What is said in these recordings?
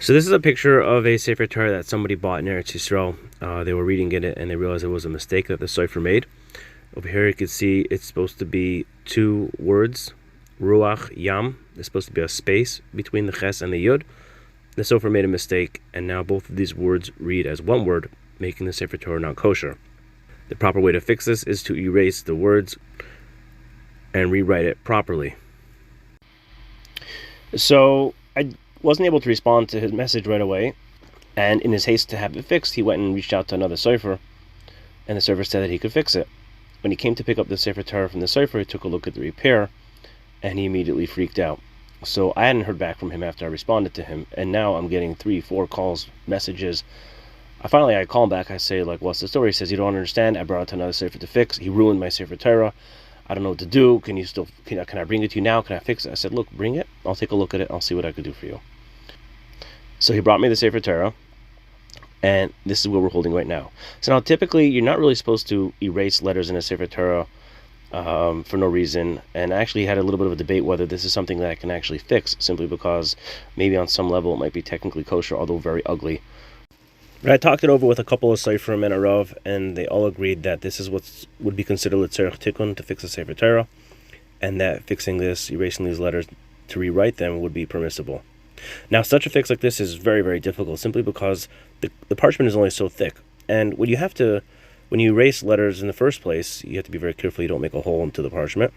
So this is a picture of a Sefer Torah that somebody bought in Eretz Yisrael. They were reading it and they realized it was a mistake that the Sofer made. Over here you can see it's supposed to be two words, Ruach Yam. There's supposed to be a space between the Ches and the Yud. The Sofer made a mistake, and now both of these words read as one word, making the Sefer Torah not kosher. The proper way to fix this is to erase the words and rewrite it properly. So I wasn't able to respond to his message right away, and in his haste to have it fixed, he went and reached out to another Sofer, and the Sofer said that he could fix it. When he came to pick up the Sefer Torah from the Sofer, he took a look at the repair, and he immediately freaked out. So I hadn't heard back from him after I responded to him, and now I'm getting 3-4 calls, messages. I call him back. I say, like, what's the story? He says, you don't understand. I brought it to another Sofer to fix. He ruined my Sefer Torah. I don't know what to do. Can I bring it to you now? Can I fix it? I said, look, bring it. I'll take a look at it. I'll see what I could do for you. So he brought me the Sefer Torah, and this is what we're holding right now. So now, typically, you're not really supposed to erase letters in a Sefer Torah for no reason. And I actually had a little bit of a debate whether this is something that I can actually fix, simply because maybe on some level it might be technically kosher, although very ugly. But I talked it over with a couple of Soferim and a Rav, and they all agreed that this is what would be considered l'tzarech tikkun, to fix a Sefer Torah, and that fixing this, erasing these letters to rewrite them, would be permissible. Now, such a fix like this is very, very difficult, simply because the parchment is only so thick. And when you erase letters in the first place, you have to be very careful you don't make a hole into the parchment.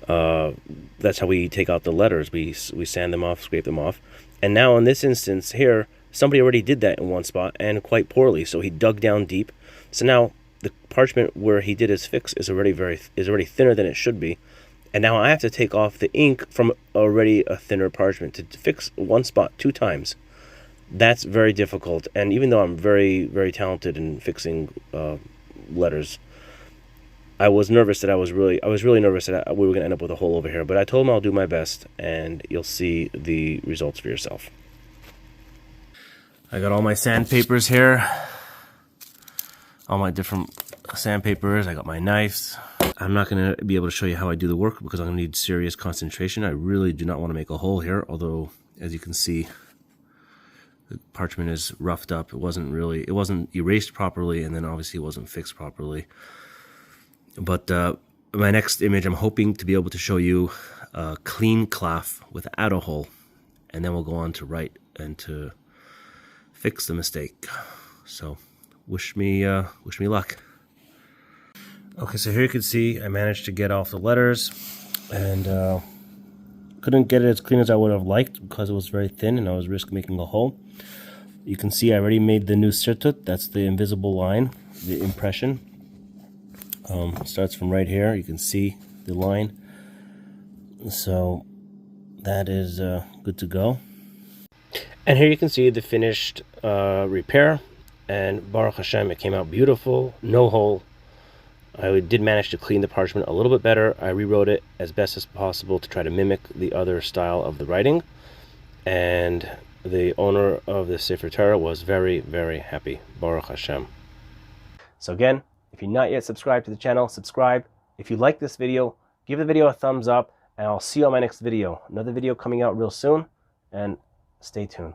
That's how we take out the letters. We sand them off, scrape them off. And now in this instance here, somebody already did that in one spot, and quite poorly. So he dug down deep. So now the parchment where he did his fix is already thinner than it should be. And now I have to take off the ink from already a thinner parchment to fix one spot 2 times. That's very difficult. And even though I'm very, very talented in fixing letters, I was really nervous that we were going to end up with a hole over here. But I told him I'll do my best, and you'll see the results for yourself. I got all my sandpapers here, all my different sandpapers. I got my knives. I'm not going to be able to show you how I do the work because I'm going to need serious concentration. I really do not want to make a hole here, although, as you can see, the parchment is roughed up. It wasn't erased properly, and then obviously it wasn't fixed properly. But my next image, I'm hoping to be able to show you a clean cloth without a hole, and then we'll go on to write and to fix the mistake. So wish me luck. Okay, so here you can see I managed to get off the letters, and couldn't get it as clean as I would have liked because it was very thin and I was risking making a hole. You can see I already made the new sirtut. That's the invisible line, the impression. Starts from right here. You can see the line. So that is good to go. And here you can see the finished repair, and Baruch Hashem, it came out beautiful, no hole. I did manage to clean the parchment a little bit better. I rewrote it as best as possible to try to mimic the other style of the writing, and the owner of the Sefer Torah was very, very happy. Baruch Hashem. So again, if you're not yet subscribed to the channel, subscribe. If you like this video, give the video a thumbs up, and I'll see you on my next video. Another video coming out real soon, and stay tuned.